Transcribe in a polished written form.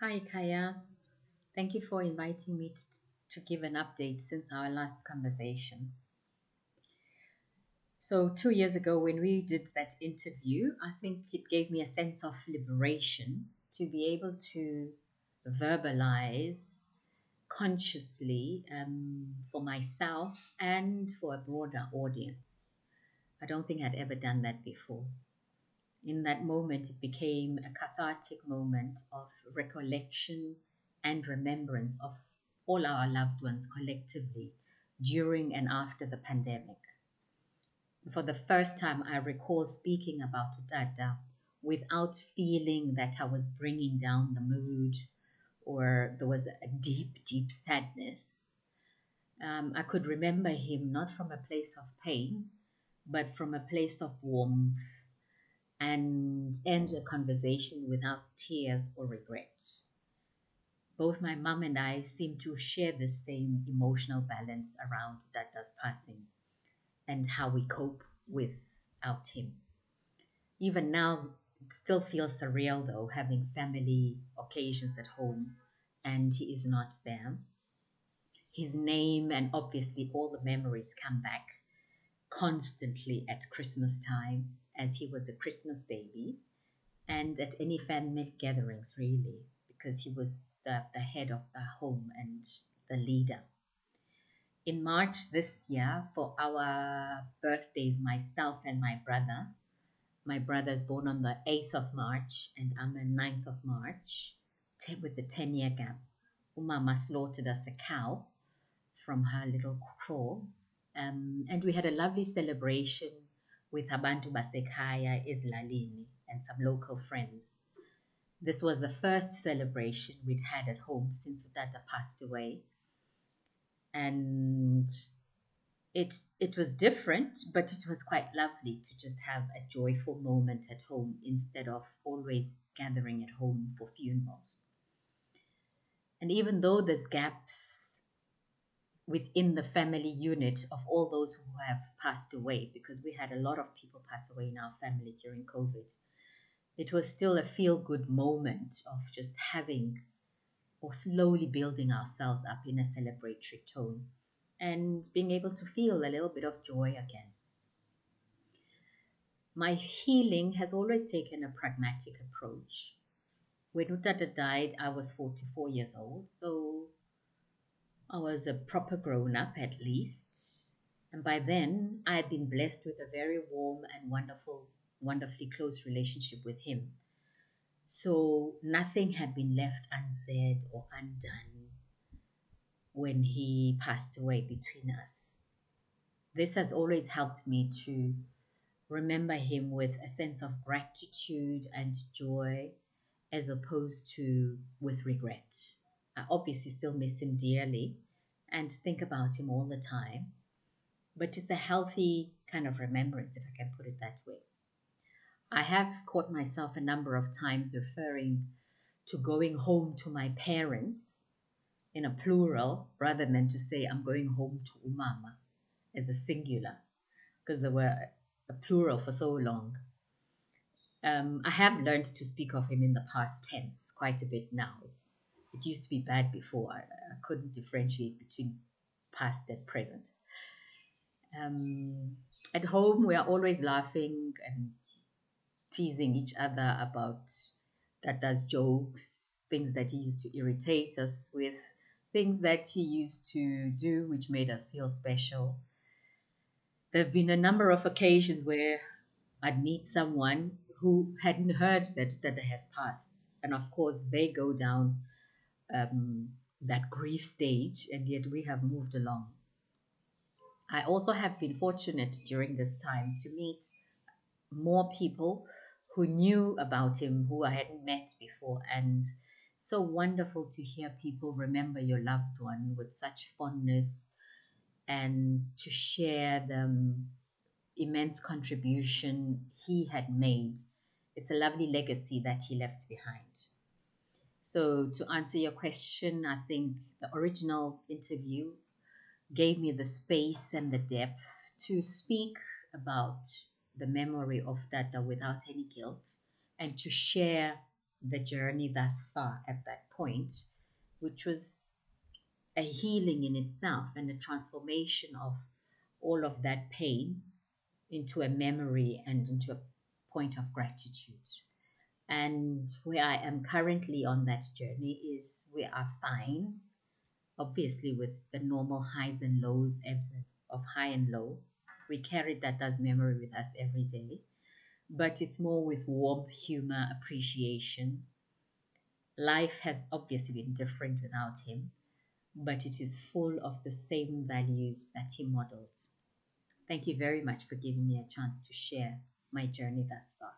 Hi, Kaya. Thank you for inviting me to give an update since our last conversation. So, 2 years ago, when we did that interview, I think it gave me a sense of liberation to be able to verbalize consciously for myself and for a broader audience. I don't think I'd ever done that before. In that moment, it became a cathartic moment of recollection and remembrance of all our loved ones collectively during and after the pandemic. For the first time, I recall speaking about Utata without feeling that I was bringing down the mood or there was a deep, deep sadness. I could remember him not from a place of pain, but from a place of warmth and end a conversation without tears or regret. Both my mum and I seem to share the same emotional balance around Dada's passing and how we cope without him. Even now, it still feels surreal though, having family occasions at home and he is not there. His name and obviously all the memories come back constantly at Christmas time as he was a Christmas baby and at any family gatherings, really, because he was the head of the home and the leader. In March this year, for our birthdays, myself and my brother is born on the 8th of March, and I'm a 9th of March, with the 10-year gap. Umama slaughtered us a cow from her little crawl, and we had a lovely celebration with Abantu Basekhaya Ezilalini and some local friends. This was the first celebration we'd had at home since Utata passed away. And it was different, but it was quite lovely to just have a joyful moment at home instead of always gathering at home for funerals. And even though there's gaps within the family unit of all those who have passed away, because we had a lot of people pass away in our family during COVID, it was still a feel good moment of just having or slowly building ourselves up in a celebratory tone and being able to feel a little bit of joy again. My healing has always taken a pragmatic approach. When Utata died, I was 44 years old, so I was a proper grown up at least. And by then, I had been blessed with a very warm and wonderfully close relationship with him. So nothing had been left unsaid or undone when he passed away between us. This has always helped me to remember him with a sense of gratitude and joy as opposed to with regret. I obviously still miss him dearly and think about him all the time, but it's a healthy kind of remembrance, if I can put it that way. I have caught myself a number of times referring to going home to my parents in a plural rather than to say I'm going home to Umama as a singular because there were a plural for so long. I have learned to speak of him in the past tense quite a bit now. It used to be bad before. I couldn't differentiate between past and present. Um, at home, we are always laughing and teasing each other about that does jokes, things that he used to irritate us with, things that he used to do which made us feel special. There have been a number of occasions where I'd meet someone who hadn't heard that Dada has passed. And of course, they go down that grief stage, and yet we have moved along. I also have been fortunate during this time to meet more people who knew about him who I hadn't met before. And so wonderful to hear people remember your loved one with such fondness and to share the immense contribution he had made. It's a lovely legacy that he left behind. So, to answer your question, I think the original interview gave me the space and the depth to speak about the memory of Dada without any guilt and to share the journey thus far at that point, which was a healing in itself and a transformation of all of that pain into a memory and into a point of gratitude. And where I am currently on that journey is we are fine, obviously, with the normal highs and lows, ebbs of high and low. We carry that as memory with us every day, but it's more with warmth, humor, appreciation. Life has obviously been different without him, but it is full of the same values that he modeled. Thank you very much for giving me a chance to share my journey thus far.